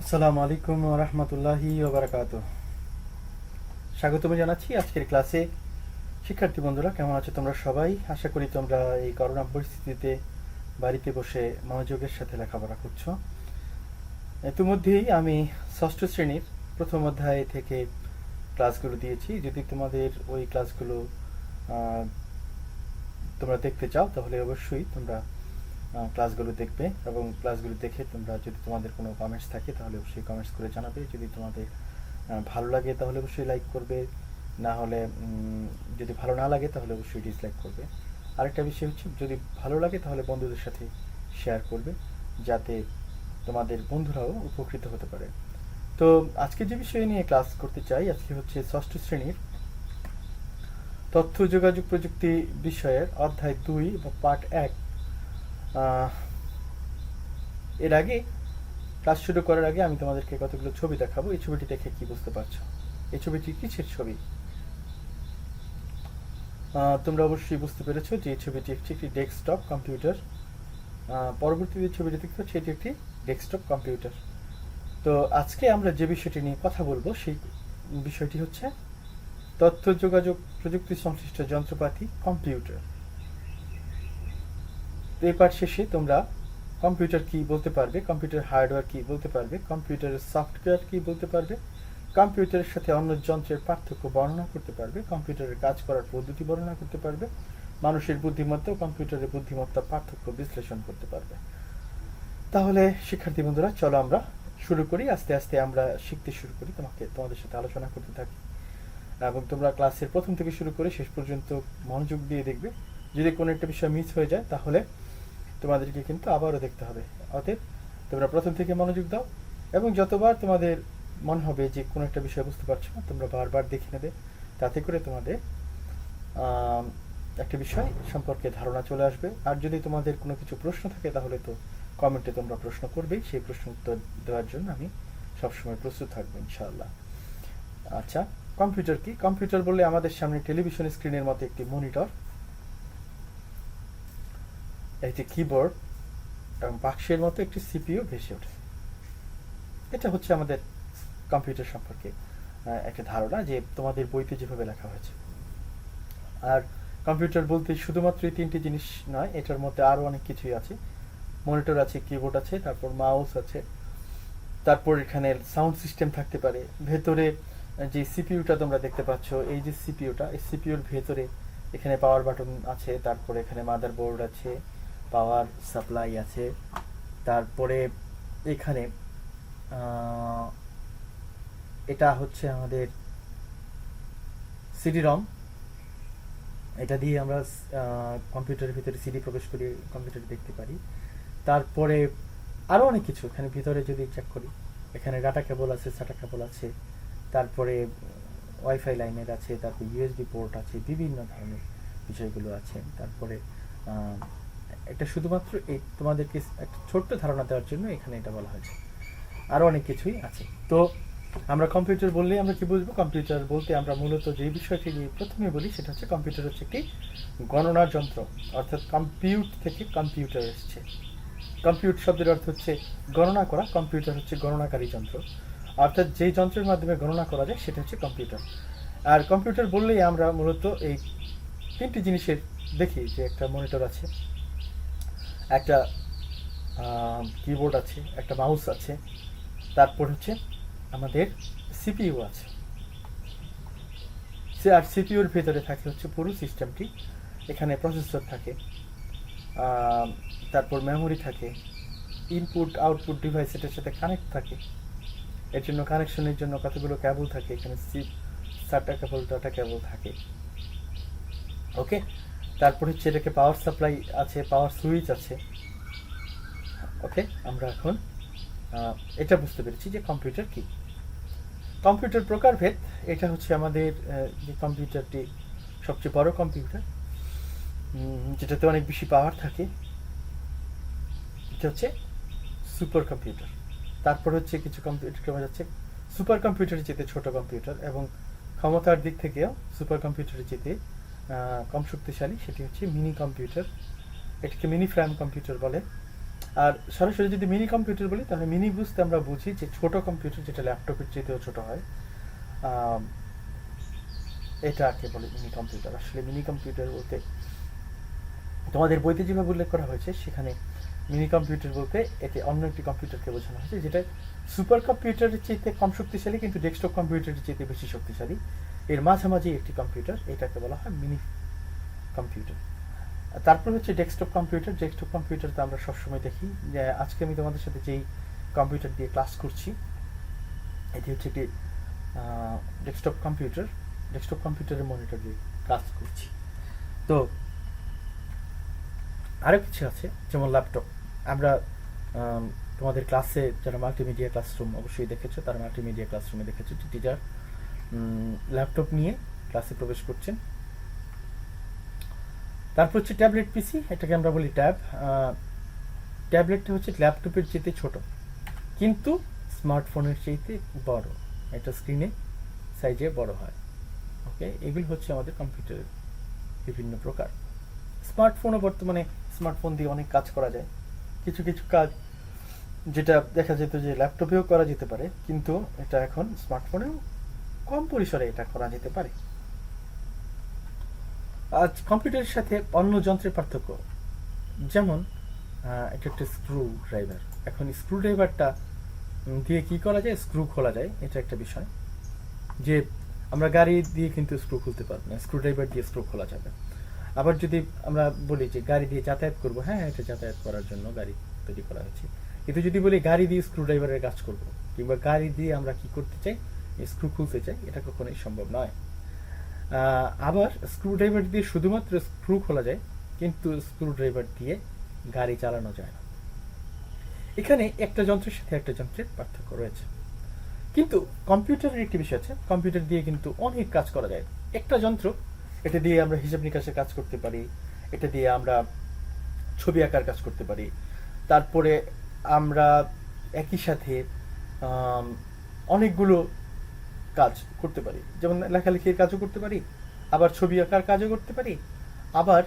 আসসালামু আলাইকুম ওয়া রাহমাতুল্লাহি ওয়া বারাকাতুহু। স্বাগতম জানাচ্ছি আজকের ক্লাসে। শিক্ষার্থী বন্ধুরা, কেমন আছো তোমরা সবাই? আশা করি তোমরা এই করোনা পরিস্থিতিতে বাড়িতে বসে মনোযোগের সাথে লেখাপড়া করছো। ইতিমধ্যেই আমি ষষ্ঠ শ্রেণীর প্রথম অধ্যায় থেকে ক্লাসগুলো দিয়েছি। যদি তোমাদের ওই ক্লাসগুলো আহ, তোমরা দেখতে চাও তাহলে অবশ্যই তোমরা ক্লাসগুলো দেখবে, এবং ক্লাসগুলো দেখে তোমরা যদি তোমাদের কোনো কমেন্টস থাকে তাহলে অবশ্যই কমেন্টস করে জানাবে। যদি তোমাদের ভালো লাগে তাহলে অবশ্যই লাইক করবে, না হলে যদি ভালো না লাগে তাহলে অবশ্যই ডিসলাইক করবে। আরেকটা বিষয় হচ্ছে, যদি ভালো লাগে তাহলে বন্ধুদের সাথে শেয়ার করবে, যাতে তোমাদের বন্ধুরাও উপকৃত হতে পারে। তো আজকে যে বিষয় নিয়ে ক্লাস করতে চাই, আজকে হচ্ছে ষষ্ঠ শ্রেণীর তথ্য যোগাযোগ প্রযুক্তি বিষয়ের অধ্যায় 2 বা পার্ট 1। এর আগে ক্লাস শুরু করার আগে আমি তোমাদেরকে কতগুলো ছবি দেখাবো। এই ছবিটি দেখে কি বুঝতে পারছো? এই ছবিটি কিসের ছবি? তোমরা অবশ্যই বুঝতে পেরেছো যে এই ছবিটি একটি ডেস্কটপ কম্পিউটার। পরবর্তীতে ছবিটি দেখতে পাচ্ছি, এটি একটি ডেস্কটপ কম্পিউটার। তো আজকে আমরা যে বিষয়টি নিয়ে কথা বলবো সেই বিষয়টি হচ্ছে তথ্য যোগাযোগ প্রযুক্তি সংশ্লিষ্ট যন্ত্রপাতি, কম্পিউটার। তো এই পাঠ শেষে তোমরা কম্পিউটার কি বলতে পারবে, কম্পিউটার হার্ডওয়্যার কি বলতে পারবে, কম্পিউটারের সফটওয়্যার কি বলতে পারবে, কম্পিউটারের সাথে অন্য যন্ত্রের পার্থক্য বর্ণনা করতে পারবে, কম্পিউটারের কাজ করার পদ্ধতি বর্ণনা করতে পারবে, মানুষের বুদ্ধিমত্তা ও কম্পিউটারের বুদ্ধিমত্তা পার্থক্য বিশ্লেষণ করতে পারবে। তাহলে শিক্ষার্থী বন্ধুরা, চলো আমরা শুরু করি। আস্তে আস্তে আমরা শিখতে শুরু করি, তোমাদের সাথে আলোচনা করতে থাকি, এবং তোমরা ক্লাসের প্রথম থেকে শুরু করে শেষ পর্যন্ত মনোযোগ দিয়ে দেখবে। যদি কোনো একটা বিষয় মিস হয়ে যায় তাহলে তোমাদেরকে কিন্তু আবারও দেখতে হবে। অতএব তোমরা প্রথম থেকে মনোযোগ দাও, এবং যতবার তোমাদের মনে হবে যে কোনো একটা বিষয় বুঝতে পারছো না, তোমরা বারবার দেখে নেবে। তাতে করে তোমাদের একটা বিষয় সম্পর্কে ধারণা চলে আসবে। আর যদি তোমাদের কোনো কিছু প্রশ্ন থাকে তাহলে তো কমেন্টে তোমরা প্রশ্ন করবেই, সেই প্রশ্ন উত্তর দেওয়ার জন্য আমি সবসময় প্রস্তুত থাকবো ইনশাআল্লাহ। আচ্ছা, কম্পিউটার কি? কম্পিউটার বললে আমাদের সামনে টেলিভিশন স্ক্রিনের মতো একটি মনিটর, একটি কিবোর্ড এবং বাক্সের মতো একটি সিপিইউ ভেসে ওঠে। এটা হচ্ছে আমাদের কম্পিউটার সম্পর্কে একটা ধারণা, যে তোমাদের বইতে যেভাবে লেখা হয়েছে। আর কম্পিউটার বলতে শুধুমাত্র এই তিনটি জিনিস নয়, এটার মধ্যে আরও অনেক কিছুই আছে। মনিটর আছে, কিবোর্ড আছে, তারপর মাউস আছে, তারপর এখানে সাউন্ড সিস্টেম থাকতে পারে। ভেতরে যে সিপিইউটা তোমরা দেখতে পাচ্ছ, এই যে সিপিইউটা, এই সিপিইউর ভেতরে এখানে পাওয়ার বাটন আছে, তারপরে এখানে মাদারবোর্ড আছে, পাওয়ার সাপ্লাই আছে, তারপরে এখানে এটা হচ্ছে আমাদের সিডি রম। এটা দিয়ে আমরা কম্পিউটারের ভিতরে সিডি প্রবেশ করি, কম্পিউটারে দেখতে পারি। তারপরে আরও অনেক কিছু এখানে ভিতরে যদি চেক করি, এখানে ডাটা কেবল আছে, সাটা কেবল আছে, তারপরে ওয়াইফাই লাইনের আছে, তারপর ইউএসবি পোর্ট আছে, বিভিন্ন ধরনের বিষয়গুলো আছে। তারপরে এটা শুধুমাত্র এই তোমাদেরকে একটা ছোট্ট ধারণা দেওয়ার জন্য এখানে এটা বলা হয়েছে, আরও অনেক কিছুই আছে। তো আমরা কম্পিউটার বললেই আমরা কি বুঝবো? কম্পিউটার বলতে আমরা মূলত যে বিষয়টি নিয়ে প্রথমে বলি সেটা হচ্ছে, কম্পিউটার হচ্ছে একটি গণনার যন্ত্র, অর্থাৎ কম্পিউট থেকে কম্পিউটার এসছে। কম্পিউট শব্দের অর্থ হচ্ছে গণনা করা, কম্পিউটার হচ্ছে গণনাকারী যন্ত্র, অর্থাৎ যেই যন্ত্রের মাধ্যমে গণনা করা যায় সেটা হচ্ছে কম্পিউটার। আর কম্পিউটার বললেই আমরা মূলত এই তিনটি জিনিসের দেখি, যে একটা মনিটর আছে, একটা কিবোর্ড আছে, একটা মাউস আছে, তারপর হচ্ছে আমাদের সিপিইউ আছে। আর সিপিইউর ভেতরে থাকে হচ্ছে পুরো সিস্টেমটি। এখানে প্রসেসর থাকে, তারপর মেমোরি থাকে, ইনপুট আউটপুট ডিভাইস এটার সাথে কানেক্ট থাকে। এর জন্য কানেকশনের জন্য কতগুলো কেবল থাকে, এখানে সাটা কেবল, ডাটা কেবল থাকে। ওকে, তারপর হচ্ছে এটাকে পাওয়ার সাপ্লাই আছে, পাওয়ার সুইচ আছে। ওকে, আমরা এখন এটা বুঝতে পেরেছি যে কম্পিউটার কি। কম্পিউটার প্রকারভেদ, এটা হচ্ছে আমাদের যে কম্পিউটারটি সবচেয়ে বড় কম্পিউটার, যেটাতে অনেক বেশি পাওয়ার থাকে, এটা হচ্ছে সুপার কম্পিউটার। তারপর হচ্ছে কিছু কম্পিউটারকে বলা যাচ্ছে সুপার কম্পিউটারের চেয়ে ছোট কম্পিউটার, এবং ক্ষমতার দিক থেকেও সুপার কম্পিউটারের চেয়ে কম শক্তিশালী, সেটি হচ্ছে মিনি কম্পিউটার। এটাকে মিনি ফ্র্যাম কম্পিউটার বলে। আর সরাসরি যদি মিনি কম্পিউটার বলি তাহলে মিনি বুঝতে আমরা বুঝি যে ছোট কম্পিউটার যেটা ল্যাপটপের চেয়েতেও ছোট হয়, এটাকে বলে মিনি কম্পিউটার। আসলে মিনি কম্পিউটার বলতে তোমাদের বইতে যেভাবে উল্লেখ করা হয়েছে সেখানে মিনি কম্পিউটার বলতে এতে অন্য একটি কম্পিউটারকে বোঝানো হয়েছে যেটা সুপার কম্পিউটারের চেয়ে কম শক্তিশালী কিন্তু ডেস্কটপ কম্পিউটারের চেয়ে বেশি শক্তিশালী। এর মাঝামাঝি একটি কম্পিউটার, এটাকে বলা হয় মিনি কম্পিউটার। তারপর হচ্ছে ডেস্কটপ কম্পিউটার। ডেস্কটপ কম্পিউটার তো আমরা সবসময় দেখি। যে আজকে আমি তোমাদের সাথে যেই কম্পিউটার দিয়ে ক্লাস করছি এটি হচ্ছে একটি ডেস্কটপ কম্পিউটার। ডেস্কটপ কম্পিউটারের মনিটর দিয়ে কাজ করছি। তো আরও কিছু আছে যেমন ল্যাপটপ। আমরা তোমাদের ক্লাসে যারা মাল্টিমিডিয়া ক্লাসরুম অবশ্যই দেখেছো, তারা মাল্টিমিডিয়া ক্লাসরুমে দেখেছো যে টিচার ল্যাপটপ নিয়ে ক্লাসে প্রবেশ করছেন। তারপর হচ্ছে ট্যাবলেট পিসি, এটাকে আমরা বলি ট্যাব। ট্যাবলেটটা হচ্ছে ল্যাপটপের চেয়ে ছোট কিন্তু স্মার্টফোনের চেয়ে বড়, এটা স্ক্রিনে সাইজে বড় হয়। ওকে, এগুলি হচ্ছে আমাদের কম্পিউটারের বিভিন্ন প্রকার। স্মার্টফোনও বর্তমানে স্মার্টফোন দিয়ে অনেক কাজ করা যায়। কিছু কিছু কাজ যেটা দেখা যেত যে ল্যাপটপেও করা যেতে পারে কিন্তু এটা এখন স্মার্টফোনেও কম পরিসরে এটা করা যেতে পারে। আজ কম্পিউটারের সাথে অন্য যন্ত্রের পার্থক্য, যেমন এটা একটা স্ক্রু ড্রাইভার। এখন স্ক্রু ড্রাইভারটা দিয়ে কি করা যায়, স্ক্রু খোলা যায়, এটা একটা বিষয়। যে আমরা গাড়ি দিয়ে কিন্তু স্ক্রু খুলতে পারবো না, স্ক্রু ড্রাইভার দিয়ে স্ক্রু খোলা যাবে। আবার যদি আমরা বলি যে গাড়ি দিয়ে যাতায়াত করবো, হ্যাঁ এটা যাতায়াত করার জন্য গাড়ি তৈরি করা হয়েছে। কিন্তু যদি বলি গাড়ি দিয়ে স্ক্রু ড্রাইভারের কাজ করবো কিংবা গাড়ি দিয়ে আমরা কি করতে চাই, স্ক্রু খুলতে চাই, এটা কখনোই সম্ভব নয়। আবার স্ক্রু ড্রাইভার দিয়ে শুধুমাত্র স্ক্রু খোলা যায় কিন্তু স্ক্রু ড্রাইভার দিয়ে গাড়ি চালানো যায় না। এখানে একটা যন্ত্রের সাথে একটা যন্ত্রের পার্থক্য রয়েছে। কিন্তু কম্পিউটারের একটি বিষয় আছে, কম্পিউটার দিয়ে কিন্তু অনেক কাজ করা যায়। একটা যন্ত্র, এটা দিয়ে আমরা হিসাব নিকাশের কাজ করতে পারি, এটা দিয়ে আমরা ছবি আঁকার কাজ করতে পারি, তারপরে আমরা একই সাথে অনেকগুলো কাজ করতে পারি, যেমন লেখালেখির কাজও করতে পারি, আবার ছবি আঁকার কাজও করতে পারি, আবার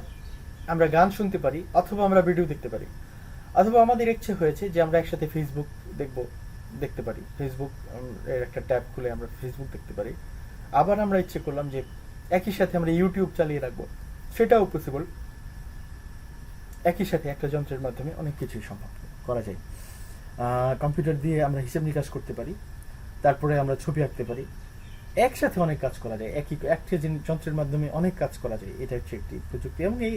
আমরা গান শুনতে পারি, অথবা আমরা ভিডিও দেখতে পারি, অথবা আমাদের ইচ্ছে হয়েছে যে আমরা একসাথে ফেসবুক দেখতে পারি, ফেসবুক এর একটা ট্যাব খুলে আমরা ফেসবুক দেখতে পারি। আবার আমরা ইচ্ছে করলাম যে একই সাথে আমরা ইউটিউব চালিয়ে রাখবো, সেটাও পসিবল। একই সাথে একটা যন্ত্রের মাধ্যমে অনেক কিছুই সম্ভব করা যায়। কম্পিউটার দিয়ে আমরা হিসাব নিকাশ করতে পারি, তারপরে আমরা ছবি আঁকতে পারি, একসাথে অনেক কাজ করা যায়, একটা যন্ত্রের মাধ্যমে অনেক কাজ করা যায়। এটা হচ্ছে একটি প্রযুক্তি, এবং এই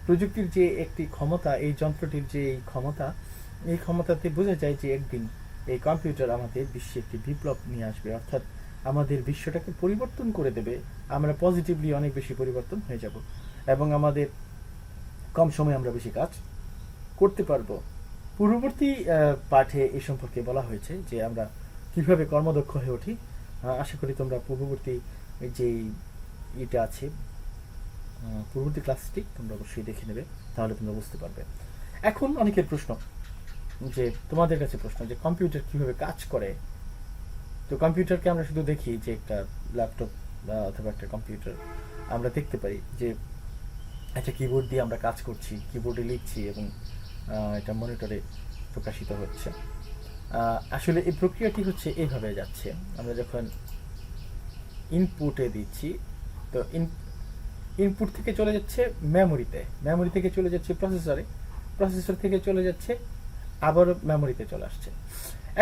প্রযুক্তির যে একটি ক্ষমতা, এই যন্ত্রটির যে এই ক্ষমতা, এই ক্ষমতাতে বোঝা যায় যে একদিন এই কম্পিউটার আমাদের বিশ্বে একটি বিপ্লব নিয়ে আসবে, অর্থাৎ আমাদের বিশ্বটাকে পরিবর্তন করে দেবে। আমরা পজিটিভলি অনেক বেশি পরিবর্তন হয়ে যাব এবং আমাদের কম সময়ে আমরা বেশি কাজ করতে পারবো। পূর্ববর্তী পাঠে এই সম্পর্কে বলা হয়েছে যে আমরা কিভাবে কর্মদক্ষ হয়ে উঠি। আশা করি তোমরা পূর্ববর্তী যেই এটা আছে, পূর্ববর্তী ক্লাসটি তোমরা অবশ্যই দেখে নেবে, তাহলে তোমরা বুঝতে পারবে। এখন অনেকের প্রশ্ন, যে তোমাদের কাছে প্রশ্ন যে কম্পিউটার কিভাবে কাজ করে। তো কম্পিউটারকে আমরা শুধু দেখি যে একটা ল্যাপটপ অথবা একটা কম্পিউটার, আমরা দেখতে পারি যে একটা কিবোর্ড দিয়ে আমরা কাজ করছি, কিবোর্ডে লিখছি এবং এটা মনিটরে প্রকাশিত হচ্ছে। আসলে এই প্রক্রিয়াটি হচ্ছে এইভাবে যাচ্ছে, আমরা যখন ইনপুটে দিচ্ছি, তো ইনপুট থেকে চলে যাচ্ছে মেমোরিতে, মেমোরি থেকে চলে যাচ্ছে প্রসেসরে, প্রসেসর থেকে চলে যাচ্ছে আবারও মেমোরিতে চলে আসছে।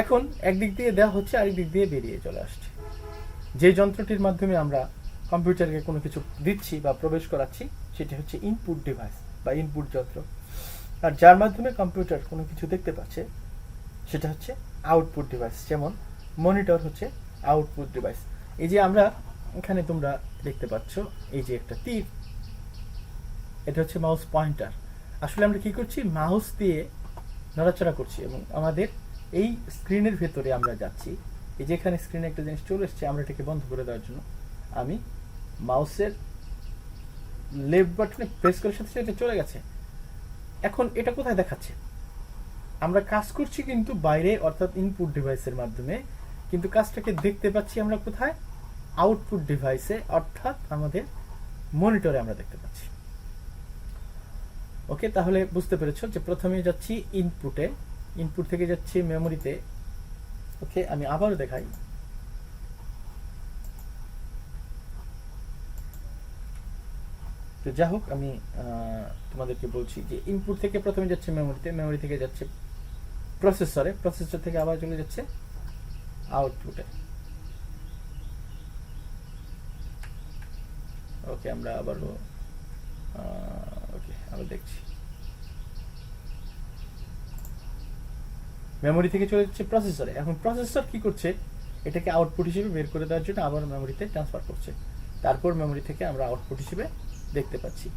এখন একদিক দিয়ে দেওয়া হচ্ছে, আরেক দিক দিয়ে বেরিয়ে চলে আসছে। যে যন্ত্রটির মাধ্যমে আমরা কম্পিউটারকে কোনো কিছু দিচ্ছি বা প্রবেশ করাচ্ছি সেটি হচ্ছে ইনপুট ডিভাইস বা ইনপুট যন্ত্র, আর যার মাধ্যমে কম্পিউটার কোনো কিছু দেখতে পাচ্ছে সেটা হচ্ছে আউটপুট ডিভাইস। যেমন মনিটর হচ্ছে আউটপুট ডিভাইস। এই যে আমরা এখানে তোমরা দেখতে পাচ্ছ এই যে একটা তীর, এটা হচ্ছে মাউস পয়েন্টার। আসলে আমরা কি করছি, মাউস দিয়ে নড়াচড়া করছি এবং আমাদের এই স্ক্রিনের ভেতরে আমরা যাচ্ছি। এই যে এখানে স্ক্রিনে একটা জিনিস চলে এসছে, আমরা এটাকে বন্ধ করে দেওয়ার জন্য আমি মাউসের লেফট বাটনে প্রেস করার সাথে সাথে চলে গেছে। এখন এটা কোথায় দেখাচ্ছে, আমরা কাজ করছি কিন্তু বাইরে, অর্থাৎ ইনপুট ডিভাইসের মাধ্যমে, কিন্তু কাজটাকে দেখতে পাচ্ছি আমরা কোথায়, আউটপুট ডিভাইসে, অর্থাৎ আমাদের মনিটরে আমরা দেখতে পাচ্ছি। ওকে, তাহলে বুঝতে পেরেছো যে প্রথমে যাচ্ছি ইনপুটে, ইনপুট থেকে যাচ্ছি মেমোরিতে। ওকে, আমি আবারও দেখাই। তো যাই হোক, আমি তোমাদেরকে বলছি যে ইনপুট থেকে প্রথমে যাচ্ছে মেমোরিতে, মেমোরি থেকে যাচ্ছে প্রসেসরে, প্রসেসর থেকে আবার চলে যাচ্ছে আউটপুটে। ওকে, আমরা আবারও ওকে আবার দেখছি। মেমোরি থেকে চলে যাচ্ছে প্রসেসরে। এখন প্রসেসর কি করছে, এটাকে আউটপুট হিসেবে বের করে দেওয়ার জন্য আবার মেমোরিতে ট্রান্সফার করছে, তারপর মেমোরি থেকে আমরা আউটপুট হিসেবে দেখতে পাচ্ছি।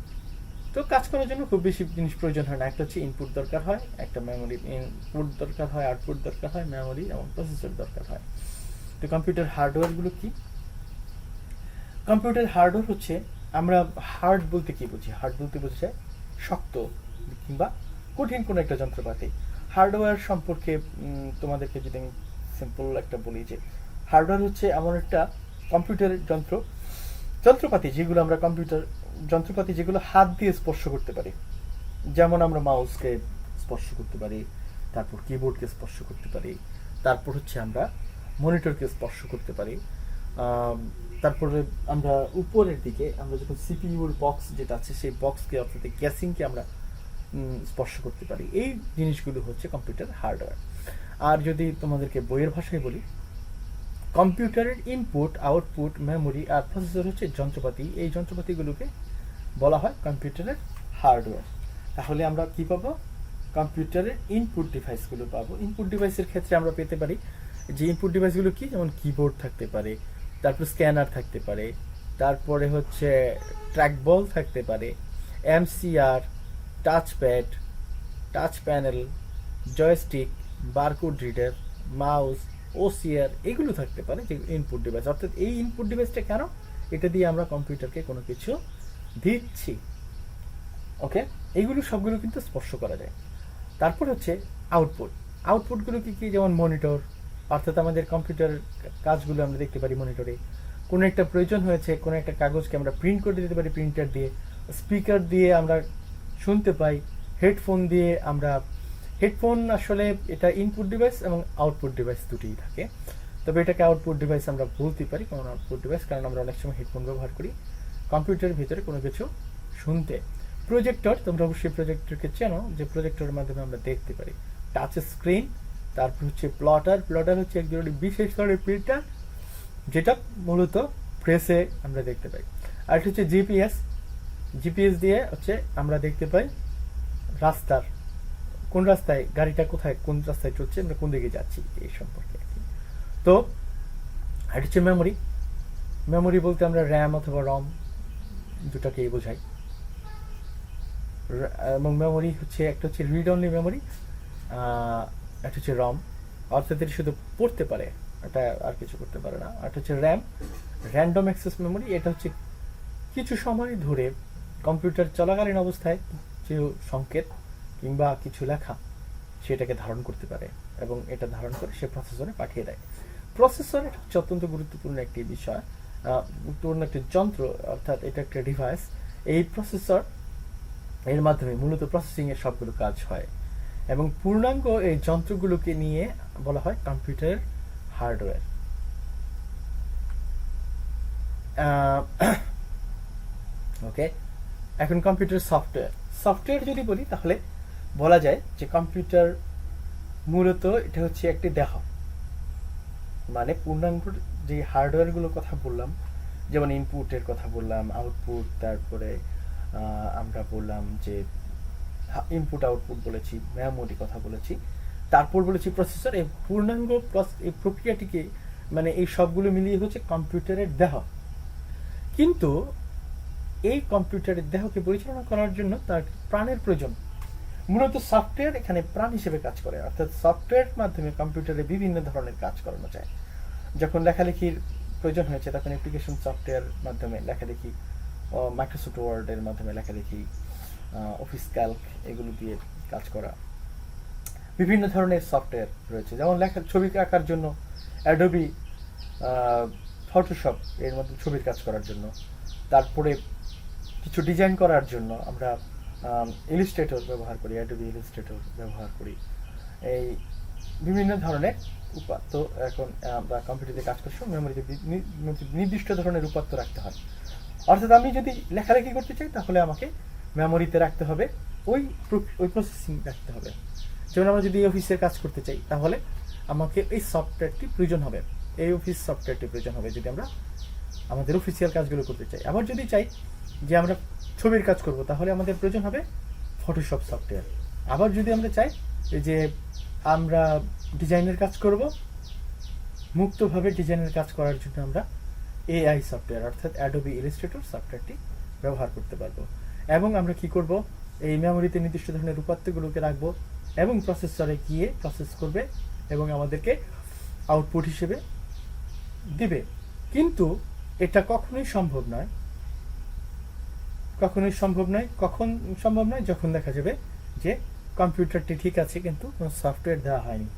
তো কাজ করার জন্য খুব বেশি জিনিস প্রয়োজন হয় না, একটা হচ্ছে ইনপুট দরকার হয়, একটা মেমোরি ইনপুট দরকার হয়, আউটপুট দরকার হয়, মেমোরি এবং প্রসেসর দরকার হয়। তো কম্পিউটার হার্ডওয়্যারগুলো কি? কম্পিউটার হার্ডওয়্যার হচ্ছে, আমরা হার্ড বলতে কি বুঝি? হার্ড বলতে বোঝায় শক্ত কিংবা কঠিন কোনো একটা যন্ত্রপাতি। হার্ডওয়্যার সম্পর্কে তোমাদেরকে যদি আমি সিম্পল একটা বলি, যে হার্ডওয়্যার হচ্ছে এমন একটা কম্পিউটারের যন্ত্রপাতি যেগুলো আমরা যন্ত্রপাতি যেগুলো হাত দিয়ে স্পর্শ করতে পারি। যেমন আমরা মাউসকে স্পর্শ করতে পারি, তারপর কিবোর্ডকে স্পর্শ করতে পারি, তারপর হচ্ছে আমরা মনিটরকে স্পর্শ করতে পারি, তারপরে আমরা উপরের দিকে আমরা যখন সিপিইউর বক্স যেটা আছে সেই বক্সকে অর্থাৎ ক্যাসিংকে আমরা স্পর্শ করতে পারি। এই জিনিসগুলো হচ্ছে কম্পিউটার হার্ডওয়্যার। আর যদি তোমাদেরকে বইয়ের ভাষায় বলি, কম্পিউটারের ইনপুট, আউটপুট, মেমোরি আর প্রসেসর হচ্ছে যন্ত্রপাতি। এই যন্ত্রপাতিগুলোকে বলা হয় কম্পিউটারের হার্ডওয়্যার। তাহলে আমরা কি পাবো? কম্পিউটারের ইনপুট ডিভাইসগুলো পাবো। ইনপুট ডিভাইসের ক্ষেত্রে আমরা পেতে পারি যে ইনপুট ডিভাইসগুলো কি, যেমন কিবোর্ড থাকতে পারে, তারপর স্ক্যানার থাকতে পারে, তারপরে হচ্ছে ট্র্যাকবল থাকতে পারে, MCR, touchpad, touch panel, joystick, barcode reader, mouse, OCR, এগুলো থাকতে পারে যে ইনপুট ডিভাইস। অর্থাৎ এই ইনপুট ডিভাইসটা কেন? এটা দিয়ে আমরা কম্পিউটারকে কোনো কিছু দিচ্ছি। ওকে, এইগুলো সবগুলো কিন্তু স্পর্শ করা যায়। তারপর হচ্ছে আউটপুট। আউটপুটগুলো কি কি? যেমন মনিটর, অর্থাৎ আমাদের কম্পিউটার কাজগুলো আমরা দেখতে পারি মনিটরে। কোনো একটা প্রয়োজন হয়েছে, কোনো একটা কাগজকে আমরা প্রিন্ট করে দিতে পারি প্রিন্টার দিয়ে। স্পিকার দিয়ে আমরা শুনতে পাই, হেডফোন দিয়ে আমরা, হেডফোন আসলে এটা ইনপুট ডিভাইস এবং আউটপুট ডিভাইস দুটিই থাকে, তবে এটাকে আউটপুট ডিভাইস আমরা বলতে পারি, কারণ আউটপুট ডিভাইস, কারণ আমরা অনেক সময় হেডফোন ব্যবহার করি কম্পিউটারের ভিতরে কোনো কিছু শুনতে। প্রজেক্টর, তোমরা অবশ্যই প্রজেক্টরকে চেনো, যে প্রজেক্টরের মাধ্যমে আমরা দেখতে পারি। টাচ স্ক্রিন, তারপর হচ্ছে প্লটার। প্লটার হচ্ছে এক ধরনের বিশেষ ধরনের প্রিন্টার যেটা মূলত প্রেসে আমরা দেখতে পাই। আর এটা হচ্ছে জিপিএস। জিপিএস দিয়ে হচ্ছে আমরা দেখতে পাই রাস্তার, কোন রাস্তায় গাড়িটা কোথায়, কোন রাস্তায় চলছে, আমরা কোন দিকে যাচ্ছি, এই সম্পর্কে। তো এটা হচ্ছে মেমোরি। মেমোরি বলতে আমরা র্যাম অথবা রম দুটাকেই বোঝাই। এবং মেমোরি হচ্ছে একটা হচ্ছে রিড অনলি মেমোরি, একটা হচ্ছে রম, অর্থাৎ এটা শুধু পড়তে পারে, এটা আর কিছু করতে পারে না। আর হচ্ছে র্যাম, র্যান্ডম অ্যাক্সেস মেমোরি। এটা হচ্ছে কিছু সময় ধরে কম্পিউটার চলাকালীন অবস্থায় কিছু সংকেত কিংবা কিছু লেখা সেটাকে ধারণ করতে পারে এবং এটা ধারণ করে সে প্রসেসরে পাঠিয়ে দেয়। প্রসেসর এটা হচ্ছে অত্যন্ত গুরুত্বপূর্ণ একটি বিষয়, গুরুত্বপূর্ণ একটি যন্ত্র, অর্থাৎ এটা একটা ডিভাইস। এই প্রসেসর এর মাধ্যমে মূলত প্রসেসিং এর সবগুলো কাজ হয় এবং পূর্ণাঙ্গ এই যন্ত্রগুলোকে নিয়ে বলা হয় কম্পিউটারের হার্ডওয়্যার। ওকে, এখন কম্পিউটার সফটওয়্যার। সফটওয়্যার যদি বলি তাহলে বলা যায় যে কম্পিউটার মূলত এটা হচ্ছে একটি দেহ, মানে পূর্ণাঙ্গ যে হার্ডওয়্যারগুলোর কথা বললাম, যেমন ইনপুটের কথা বললাম, আউটপুট, তারপরে আমরা বললাম যে ইনপুট আউটপুট বলেছি, মেমোরি কথা বলেছি, তারপর বলেছি প্রসেসর। এই পূর্ণাঙ্গ এই প্রক্রিয়াটিকে, মানে এই সবগুলো মিলিয়ে হচ্ছে কম্পিউটারের দেহ। কিন্তু এই কম্পিউটারের দেহকে পরিচালনা করার জন্য তার প্রাণের প্রয়োজন। মূলত সফটওয়্যার এখানে প্রাণ হিসেবে কাজ করে, অর্থাৎ সফটওয়্যার মাধ্যমে কম্পিউটারে বিভিন্ন ধরনের কাজ করানো যায়। যখন লেখালেখির প্রয়োজন হয়েছে তখন অ্যাপ্লিকেশন সফটওয়্যার মাধ্যমে লেখালেখি, মাইক্রোসফট ওয়ার্ডের মাধ্যমে লেখালেখি, অফিস ক্যালক, এগুলো দিয়ে কাজ করা। বিভিন্ন ধরনের সফটওয়্যার রয়েছে, যেমন ছবি আঁকার জন্য অ্যাডোবি ফটোশপ, এর মধ্যে ছবির কাজ করার জন্য। তারপরে কিছু ডিজাইন করার জন্য আমরা ইলিস্ট্রেটর ব্যবহার করি, অ্যাডোবি ইলিস্ট্রেটর ব্যবহার করি। এই বিভিন্ন ধরনের উপাত্ত এখন আমরা কম্পিউটারে কাজ করছি, মেমোরিতে নির্দিষ্ট ধরনের উপাত্ত রাখতে হয়। অর্থাৎ আমি যদি লেখালেখি করতে চাই তাহলে আমাকে মেমোরিতে রাখতে হবে, ওই প্রসেসিং রাখতে হবে। যেমন আমরা যদি অফিসের কাজ করতে চাই তাহলে আমাকে এই সফটওয়্যারটি প্রয়োজন হবে, এই অফিস সফটওয়্যারটি প্রয়োজন হবে যদি আমরা আমাদের অফিসিয়াল কাজগুলো করতে চাই। আবার যদি চাই যে আমরা ছবির কাজ করব তাহলে আমাদের প্রয়োজন হবে ফটোশপ সফটওয়্যার। আবার যদি আমরা চাই যে আমরা ডিজাইনের কাজ করব, মুক্তভাবে ডিজাইনের কাজ করার জন্য আমরা এআই সফটওয়্যার অর্থাৎ অ্যাডোবি ইলাস্ট্রেটর সফটওয়্যারটি ব্যবহার করতে পারবো। এবং আমরা কি করব, এই মেমোরিতে নির্দিষ্ট ধরনের উপাত্তগুলোকে রাখবো এবং প্রসেসরে গিয়ে প্রসেস করবে এবং আমাদেরকে আউটপুট হিসেবে দিবে। কিন্তু এটা কখনোই সম্ভব নয়, কখন সম্ভব নয় যখন দেখা যাবে যে কম্পিউটারটি ঠিক আছে কিন্তু কোনো সফটওয়্যার দেওয়া হয়নি।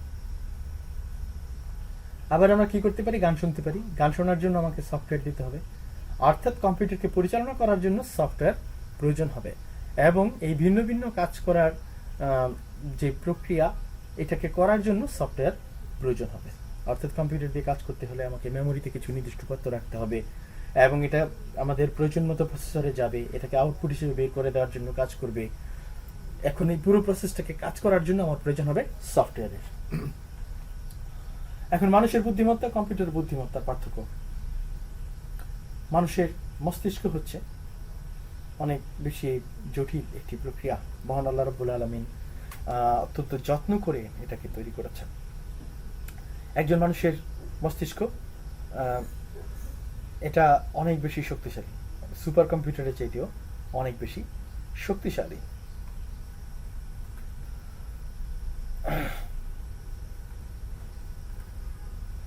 আবার আমরা কি করতে পারি, গান শুনতে পারি, গান শোনার জন্য আমাকে সফটওয়্যার দিতে হবে, অর্থাৎ কম্পিউটারকে পরিচালনা করার জন্য সফটওয়্যার প্রয়োজন হবে। এবং এই ভিন্ন ভিন্ন কাজ করার যে প্রক্রিয়া, এটাকে করার জন্য সফটওয়্যার প্রয়োজন হবে। অর্থাৎ কম্পিউটার দিয়ে কাজ করতে হলে আমাকে মেমোরিতে কিছু নির্দিষ্ট উপাত্ত রাখতে হবে এবং এটা আমাদের প্রয়োজন মতো প্রসেসরে যাবে, এটাকে আউটপুট হিসেবে বের করে দেওয়ার জন্য কাজ করবে। এখন এই পুরো প্রসেসটাকে কাজ করার জন্য আমার প্রয়োজন হবে সফটওয়্যারের। এখন মানুষের বুদ্ধিমত্তা, কম্পিউটার বুদ্ধিমত্তার পার্থক্য। মানুষের মস্তিষ্ক হচ্ছে অনেক বেশি জটিল একটি প্রক্রিয়া। মহান আল্লাহ রাব্বুল আলামিন অত্যন্ত যত্ন করে এটাকে তৈরি করেছেন। একজন মানুষের মস্তিষ্ক এটা অনেক বেশি শক্তিশালী, সুপার কম্পিউটারের চাইতেও অনেক বেশি শক্তিশালী।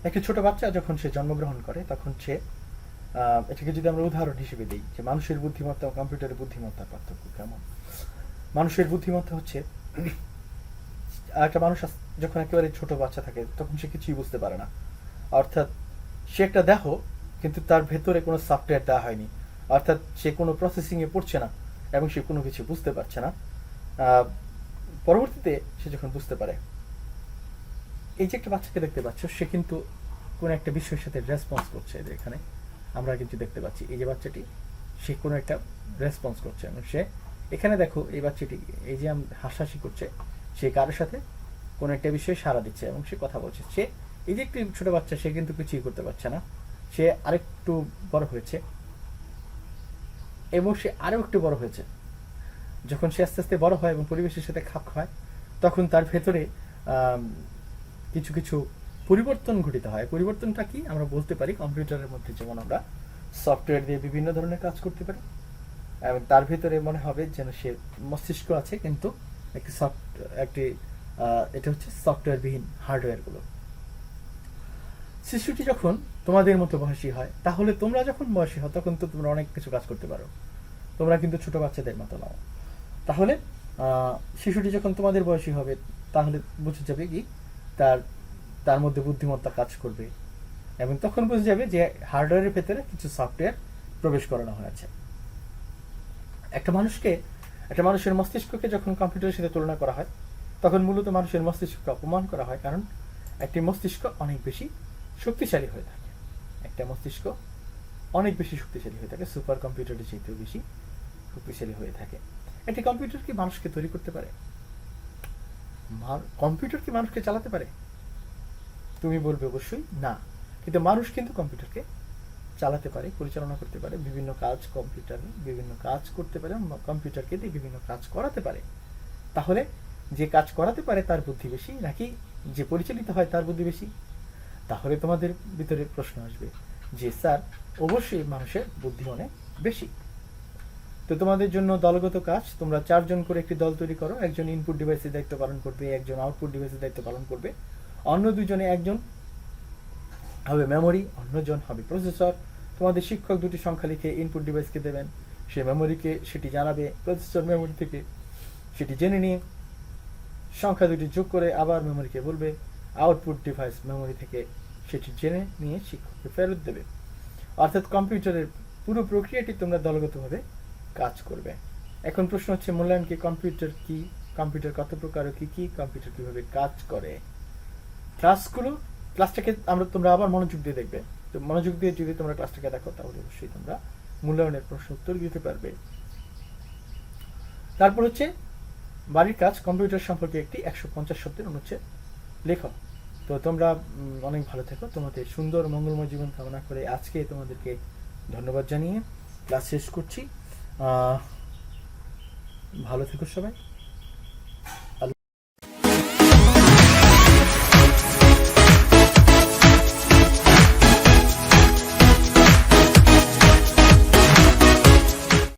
একটি ছোট বাচ্চা যখন সে জন্মগ্রহণ করে তখন সে এটাকে যদি আমরা উদাহরণ হিসেবে দিই যে মানুষের বুদ্ধিমত্তা ও কম্পিউটারের বুদ্ধিমত্তার পার্থক্য কেমন। মানুষের বুদ্ধিমত্তা হচ্ছে একটা মানুষ যখন একেবারে ছোট বাচ্চা থাকে তখন সে কিছুই বুঝতে পারে না, অর্থাৎ সে একটা দেহ কিন্তু তার ভেতরে কোনো সফটওয়্যার দেওয়া হয়নি, অর্থাৎ সে কোনো প্রসেসিংয়ে পড়ছে না এবং সে কোনো কিছু বুঝতে পারছে না। পরবর্তীতে সে যখন বুঝতে পারে, এই যে একটা বাচ্চাকে দেখতে পাচ্ছ সে কিন্তু কোনো একটা বিষয়ের সাথে রেসপন্স করছে। এখানে আমরা কিন্তু দেখতে পাচ্ছি এই যে বাচ্চাটি সে কোনো একটা রেসপন্স করছে এবং সে এখানে দেখো এই বাচ্চাটি এই যে হাসাহাসি করছে, সে কারোর সাথে কোনো একটা বিষয়ে সাড়া দিচ্ছে এবং সে কথা বলছে। সে এই যে একটি ছোট বাচ্চা সে কিন্তু কিছুই করতে পারছে না, সে আরেকটু বড় হয়েছে এবং সে আরও একটু বড় হয়েছে। যখন সে আস্তে আস্তে বড় হয় এবং পরিবেশের সাথে খাপ খায় তখন তার ভেতরে কিছু কিছু পরিবর্তন ঘটিত হয়। পরিবর্তনটা কি আমরা বলতে পারি, কম্পিউটারের মধ্যে যেমন আমরা সফটওয়্যার দিয়ে বিভিন্ন ধরনের কাজ করতে পারি এবং তার ভিতরে মনে হবে যেন সে মস্তিষ্ক আছে কিন্তু একটি এটা হচ্ছে সফটওয়্যারবিহীন হার্ডওয়্যারগুলো। শিশুটি যখন তোমাদের মতো বয়সী হয় তাহলে তোমরা যখন বয়সী হও তখন তো তোমরা অনেক কিছু কাজ করতে পারো, তোমরা কিন্তু ছোট বাচ্চাদের মতো নাও। তাহলে শিশুটি যখন তোমাদের বয়সী হবে তাহলে বুঝে যাবে কি তার মধ্যে বুদ্ধিমত্তা কাজ করবে এবং তখন বুঝে যাবে যে হার্ডওয়্যারের ভেতরে কিছু সফটওয়্যার প্রবেশ করানো হয়েছে। একটা মানুষের মস্তিষ্ককে যখন কম্পিউটারের সাথে তুলনা করা হয় তখন মূলত মানুষের মস্তিষ্ককে অপমান করা হয়, কারণ একটি মস্তিষ্ক অনেক বেশি শক্তিশালী হয়ে থাকে। সুপার কম্পিউটারের চেয়েও বেশি শক্তিশালী হয়ে থাকে। একটি কম্পিউটার কি মানুষকে তৈরি করতে পারে? কম্পিউটার কি মানুষকে চালাতে পারে? তুমি বলবে অবশ্যই না, কিন্তু মানুষ কিন্তু কম্পিউটারকে চালাতে পারে, পরিচালনা করতে পারে, বিভিন্ন কাজ করতে পারে, কম্পিউটারকে দিয়ে বিভিন্ন কাজ করাতে পারে। তাহলে যে কাজ করাতে পারে তার বুদ্ধি বেশি নাকি যে পরিচালিত হয় তার বুদ্ধি বেশি? তাহলে তোমাদের ভিতরে প্রশ্ন আসবে যে স্যার অবশ্যই মানুষের বুদ্ধি অনেক বেশি। তো তোমাদের জন্য দলগত কাজ, তোমরা 4 জন করে একটি দল তৈরি করো। একজন ইনপুট ডিভাইসের দায়িত্ব পালন করবে, একজন আউটপুট ডিভাইসের দায়িত্ব পালন করবে, অন্য 2 জনে একজন হবে মেমোরি, অন্যজন হবে প্রসেসর। তোমাদের শিক্ষক 2টি সংখ্যা লিখে ইনপুট ডিভাইসকে দেবেন, সে মেমোরিকে সেটি জানাবে, প্রসেসর মেমোরি থেকে সেটি জেনে নিয়ে সংখ্যা 2টি যোগ করে আবার মেমোরিকে বলবে, আউটপুট ডিভাইস মেমোরি থেকে সেটি জেনে নিয়ে শিক্ষককে ফেরত দেবে। অর্থাৎ কম্পিউটারের পুরো প্রক্রিয়াটি তোমরা দলগতভাবে কাজ করবে। এখন প্রশ্ন হচ্ছে মূল্যায়ন কি, কম্পিউটার কি, কম্পিউটার কত প্রকার ও কি কি, কম্পিউটার কিভাবে কাজ করে। ক্লাসটাকে তোমরা আবার মনোযোগ দিয়ে দেখবে। তো মনোযোগ দিয়ে যদি তোমরা ক্লাসটাকে দেখো তাহলে অবশ্যই তোমরা মূল্যায়নের প্রশ্ন উত্তর দিতে পারবে। তারপর হচ্ছে বাড়ির কাজ, কম্পিউটার সম্পর্কে একটি 150 শব্দের অনুচ্ছেদ লেখো। তো তোমরা অনেক ভালো থেকো, তোমাদের সুন্দর মঙ্গলময় জীবন কামনা করে আজকে তোমাদেরকে ধন্যবাদ জানিয়ে ক্লাস শেষ করছি। ভালো থেকো সবাই।